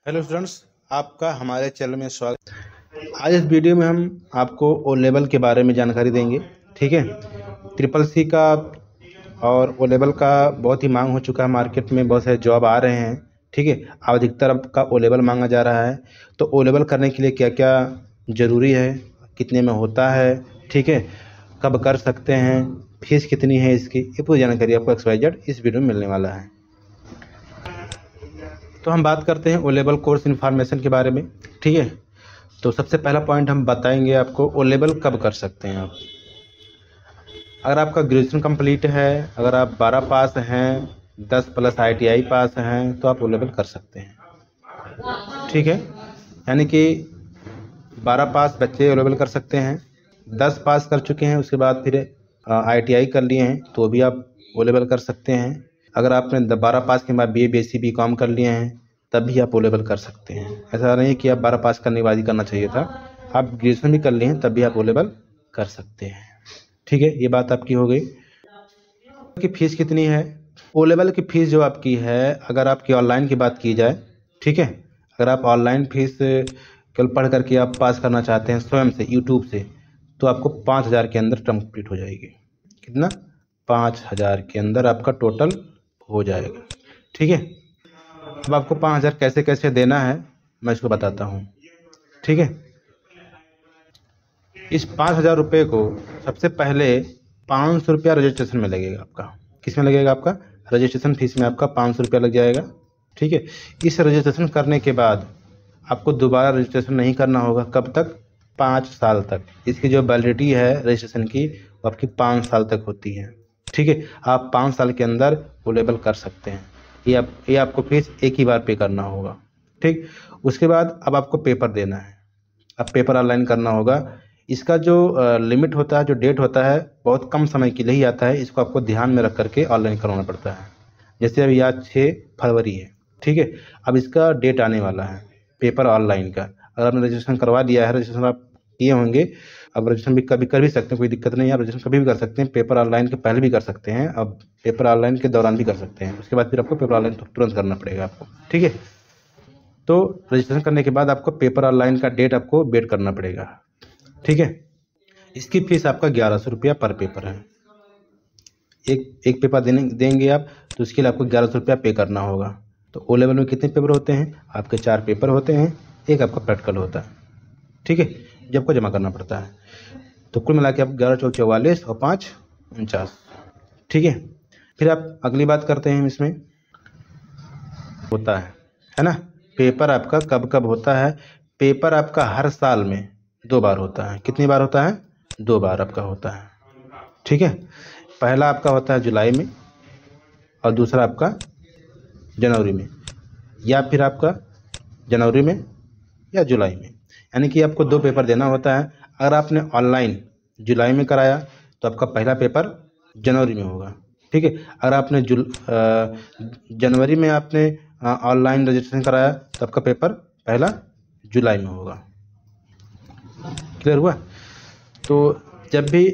Hello students, आपका हमारे channel में स्वागत। आज इस वीडियो में हम आपको ओ लेवल के बारे में जानकारी देंगे। ठीक है, ट्रिपल सी का और ओ लेवल का बहुत ही मांग हो चुका है, मार्केट में बहुत सारे जॉब आ रहे हैं। ठीक है, अब अधिकतर आपका ओ लेवल मांगा जा रहा है। तो ओ लेवल करने के लिए क्या क्या ज़रूरी है, कितने में होता है, ठीक है, कब कर सकते हैं, फीस कितनी है इसकी, ये पूरी जानकारी आपको XYZ इस वीडियो में मिलने वाला है। तो हम बात करते हैं ओ लेवल कोर्स इन्फॉर्मेशन के बारे में। ठीक है, तो सबसे पहला पॉइंट हम बताएंगे आपको ओ लेवल कब कर सकते हैं आप। अगर आपका ग्रेजुएशन कंप्लीट है, अगर आप 12 पास हैं, 10 प्लस ITI पास हैं, तो आप ओ लेवल कर सकते हैं। ठीक है, यानी कि 12 पास बच्चे ओ लेवल कर सकते हैं, 10 पास कर चुके हैं, उसके बाद फिर ITI कर लिए हैं तो भी आप ओ लेवल कर सकते हैं। अगर आपने 12 पास के बाद BA BSc BCom कर लिए हैं तब भी आप ओ लेवल कर सकते हैं। ऐसा नहीं कि आप 12 पास करने के बाद ही करना चाहिए था, आप ग्रेजुएशन भी कर लिए हैं तब भी आप ओ लेवल कर सकते हैं। ठीक है, ये बात आपकी हो गई कि फ़ीस कितनी है। ओ लेवल की फ़ीस जो आपकी है, अगर आपकी ऑनलाइन की बात की जाए, ठीक है, अगर आप ऑनलाइन फ़ीस केवल पढ़ करके आप पास करना चाहते हैं स्वयं से यूट्यूब से, तो आपको 5,000 के अंदर कंप्लीट हो जाएगी। कितना? 5,000 के अंदर आपका टोटल हो जाएगा। ठीक है, अब आपको 5,000 कैसे कैसे देना है मैं इसको बताता हूँ। ठीक है, इस 5,000 रुपये को सबसे पहले 500 रुपया रजिस्ट्रेशन में लगेगा आपका। किस में लगेगा? आपका रजिस्ट्रेशन फीस में आपका 500 रुपया लग जाएगा। ठीक है, इस रजिस्ट्रेशन करने के बाद आपको दोबारा रजिस्ट्रेशन नहीं करना होगा। कब तक? 5 साल तक। इसकी जो वैलिडिटी है रजिस्ट्रेशन की वो आपकी 5 साल तक होती है। ठीक है, आप 5 साल के अंदर ओ लेवल कर सकते हैं। ये आपको फीस एक ही बार पे करना होगा। ठीक, उसके बाद अब आपको पेपर देना है। अब पेपर ऑनलाइन करना होगा। इसका जो लिमिट होता है, जो डेट होता है, बहुत कम समय के लिए ही आता है। इसको आपको ध्यान में रख करके ऑनलाइन करवाना पड़ता है। जैसे अभी आज 6 फरवरी है, ठीक है, अब इसका डेट आने वाला है पेपर ऑनलाइन का। अगर आपने रजिस्ट्रेशन करवा दिया है, रजिस्ट्रेशन आप किए होंगे, अब रजिस्ट्रेशन भी कभी कर भी सकते हैं, कोई दिक्कत नहीं है। आप रजिस्ट्रेशन कभी भी कर सकते हैं, पेपर ऑनलाइन के पहले भी कर सकते हैं, अब पेपर ऑनलाइन के दौरान भी कर सकते हैं। उसके बाद फिर आपको पेपर ऑनलाइन तुरंत करना पड़ेगा आपको। ठीक है, तो रजिस्ट्रेशन करने के बाद आपको पेपर ऑनलाइन का डेट आपको वेट करना पड़ेगा। ठीक है, इसकी फीस आपका 1100 रुपया पर पेपर है। एक पेपर देंगे आप तो उसके लिए आपको 1100 रुपया पे करना होगा। तो ओ लेवल में कितने पेपर होते हैं? आपके 4 पेपर होते हैं, एक आपका प्रैक्टिकल होता है। ठीक है, जो आपको जमा करना पड़ता है। तो कुल मिला के आप 11 चौक 44 और 5 49। ठीक है, फिर आप अगली बात करते हैं। इसमें होता है ना, पेपर आपका कब कब होता है? पेपर आपका हर साल में 2 बार होता है। कितनी बार होता है? 2 बार आपका होता है। ठीक है, पहला आपका होता है जुलाई में और दूसरा आपका जनवरी में, या फिर आपका जनवरी में या जुलाई में। यानी कि आपको 2 पेपर देना होता है। अगर आपने ऑनलाइन जुलाई में कराया तो आपका पहला पेपर जनवरी में होगा। ठीक है, अगर आपने जनवरी में आपने ऑनलाइन रजिस्ट्रेशन कराया तो आपका पेपर पहला जुलाई में होगा। क्लियर हुआ? तो जब भी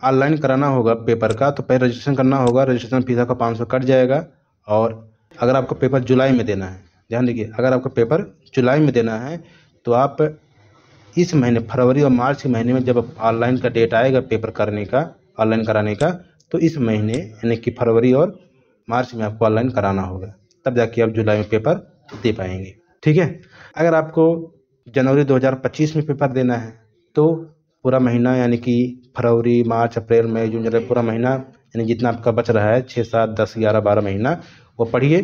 ऑनलाइन कराना होगा पेपर का तो पहले रजिस्ट्रेशन करना होगा। रजिस्ट्रेशन फीस आपका 500 कट जाएगा। और अगर आपको पेपर जुलाई में देना है, ध्यान देखिए, अगर आपको पेपर जुलाई में देना है तो आप इस महीने फरवरी और मार्च के महीने में जब ऑनलाइन का डेट आएगा पेपर करने का, ऑनलाइन कराने का, तो इस महीने यानी कि फरवरी और मार्च में आपको ऑनलाइन कराना होगा, तब जाके आप जुलाई में पेपर दे पाएंगे। ठीक है, अगर आपको जनवरी 2025 में पेपर देना है तो पूरा महीना यानी कि फरवरी मार्च अप्रैल मई जून जुलाई पूरा महीना, यानी जितना आपका बच रहा है 6 7 10 11 12 महीना, वो पढ़िए।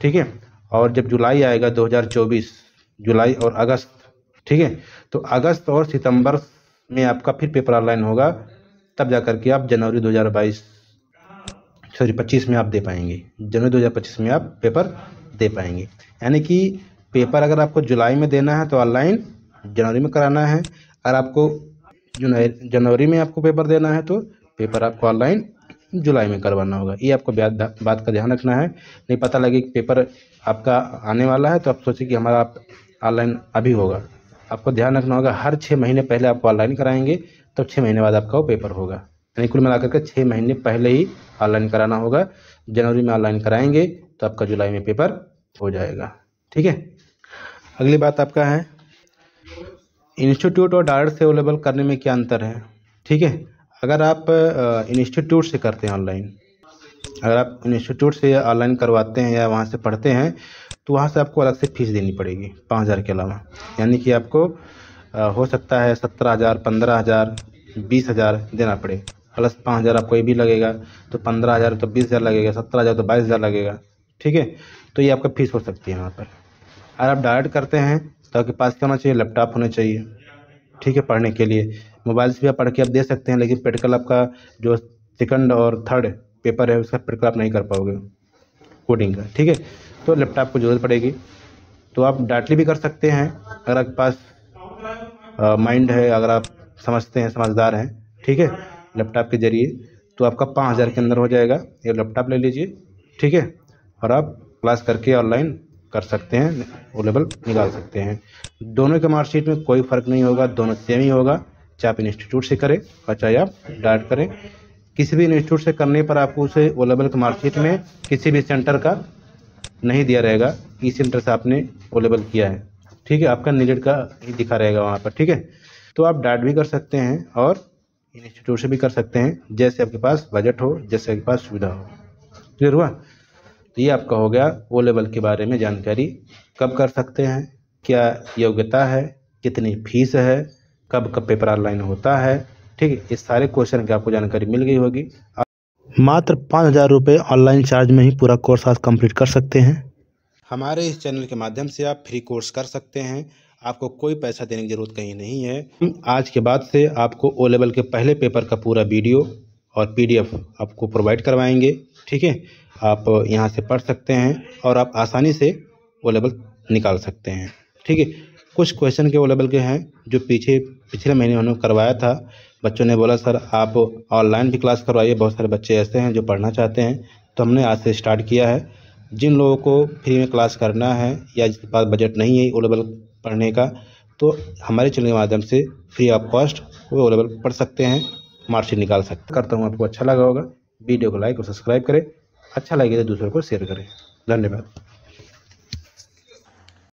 ठीक है, और जब जुलाई आएगा 2024, जुलाई और अगस्त, ठीक है, तो अगस्त और सितंबर में आपका फिर पेपर ऑनलाइन होगा, तब जा करके आप जनवरी 2025 में आप दे पाएंगे। जनवरी 2025 में आप पेपर दे पाएंगे। यानी कि पेपर अगर आपको जुलाई में देना है तो ऑनलाइन जनवरी में कराना है। अगर आपको जनवरी में आपको पेपर देना है तो पेपर आपको ऑनलाइन जुलाई में करवाना होगा। ये आपको बात का ध्यान रखना है। नहीं पता लगे कि पेपर आपका आने वाला है तो आप सोचिए कि हमारा ऑनलाइन अभी होगा। आपको ध्यान रखना होगा, हर 6 महीने पहले आपको ऑनलाइन कराएंगे तब 6 महीने बाद आपका वो पेपर होगा। यानी कुल मिलाकर के 6 महीने पहले ही ऑनलाइन कराना होगा। जनवरी में ऑनलाइन कराएंगे तो आपका जुलाई में पेपर हो जाएगा। ठीक है, अगली बात आपका है इंस्टीट्यूट और डायरेक्ट से अवेलेबल करने में क्या अंतर है। ठीक है, अगर आप इंस्टीट्यूट से करते हैं ऑनलाइन, अगर आप इंस्टीट्यूट से ऑनलाइन करवाते हैं या वहाँ से पढ़ते हैं तो वहाँ से आपको अलग से फीस देनी पड़ेगी 5,000 के अलावा, यानी कि आपको हो सकता है 17,000, 15,000, 20,000 देना पड़े, प्लस 5,000 आपको ये भी लगेगा, तो 15,000 तो 20,000 लगेगा, 17,000 तो 22,000 लगेगा। ठीक है, तो ये आपका फीस हो सकती है वहाँ पर। अगर आप डायरेक्ट करते हैं तो आपके पास क्या होना चाहिए, लैपटॉप होना चाहिए। ठीक है, पढ़ने के लिए मोबाइल से भी आप पढ़ के आप दे सकते हैं, लेकिन प्रैक्टिकल आपका जो सेकंड और थर्ड पेपर है उसका प्रैक्टिकल आप नहीं कर पाओगे कोडिंग का। ठीक है, तो लैपटॉप को जरूरत पड़ेगी। तो आप डायरेक्टली भी कर सकते हैं अगर आपके पास माइंड है, अगर आप समझते हैं, समझदार हैं। ठीक है, लैपटॉप के जरिए तो आपका 5,000 के अंदर हो जाएगा। ये लैपटॉप ले लीजिए। ठीक है, और आप क्लास करके ऑनलाइन कर सकते हैं, वो लेवल निकाल सकते हैं। दोनों के मार्कशीट में कोई फ़र्क नहीं होगा, दोनों सेम ही होगा, चाहे आप इंस्टीट्यूट से करें और चाहे आप डायरेक्ट करें। किसी भी इंस्टीट्यूट से करने पर आपको उसे वो लेवल के मार्कशीट में किसी भी सेंटर का नहीं दिया रहेगा, इस सेंटर से आपने वो लेवल किया है। ठीक है, आपका नीडेड का ही दिखा रहेगा वहाँ पर। ठीक है, तो आप डायरेक्ट भी कर सकते हैं और इंस्टीट्यूट से भी कर सकते हैं, जैसे आपके पास बजट हो, जैसे आपके पास सुविधा हो। क्लियर हुआ? तो ये आपका हो गया ओ लेवल के बारे में जानकारी। कब कर सकते हैं, क्या योग्यता है, कितनी फीस है, कब कब पेपर ऑनलाइन होता है। ठीक है, इस सारे क्वेश्चन की आपको जानकारी मिल गई होगी। मात्र 5,000 रुपये ऑनलाइन चार्ज में ही पूरा कोर्स आज कंप्लीट कर सकते हैं। हमारे इस चैनल के माध्यम से आप फ्री कोर्स कर सकते हैं, आपको कोई पैसा देने की ज़रूरत कहीं नहीं है। आज के बाद से आपको ओ लेवल के पहले पेपर का पूरा वीडियो और PDF आपको प्रोवाइड करवाएंगे। ठीक है, आप यहाँ से पढ़ सकते हैं और आप आसानी से ओ लेवल निकाल सकते हैं। ठीक है, कुछ क्वेश्चन के ओ लेवल के हैं जो पिछले महीने उन्होंने करवाया था। बच्चों ने बोला सर आप ऑनलाइन भी क्लास करवाइए, बहुत सारे बच्चे ऐसे हैं जो पढ़ना चाहते हैं, तो हमने आज से स्टार्ट किया है। जिन लोगों को फ्री में क्लास करना है या जिसके पास बजट नहीं है ओ लेवल पढ़ने का, तो हमारे चैनल के माध्यम से फ्री ऑफ कॉस्ट वो ओ लेवल पढ़ सकते हैं, मार्कशीट निकाल सकते हैं। करता हूँ आपको अच्छा लगा होगा। वीडियो को लाइक और सब्सक्राइब करें, अच्छा लगे तो दूसरों को शेयर करें। धन्यवाद।